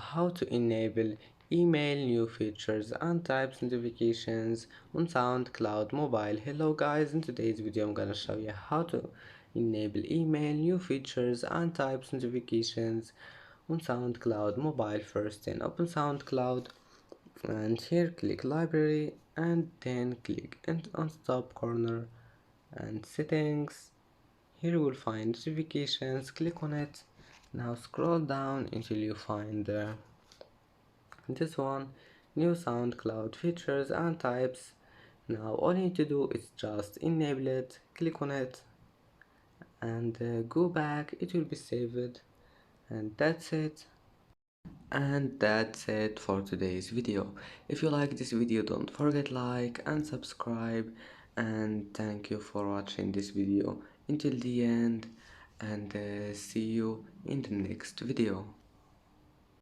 how to enable email new features and types notifications on SoundCloud mobile. Hello guys, in today's video I'm gonna show you how to enable email new features and types notifications on SoundCloud mobile. First then open SoundCloud and here click library and then click on top corner and settings. Here you will find notifications, click on it. Now scroll down until you find this one, new SoundCloud features and types. Now all you need to do is just enable it, click on it and go back, it will be saved, and that's it. And that's it for today's video. If you like this video, don't forget like and subscribe, and thank you for watching this video until the end, and see you in the next video.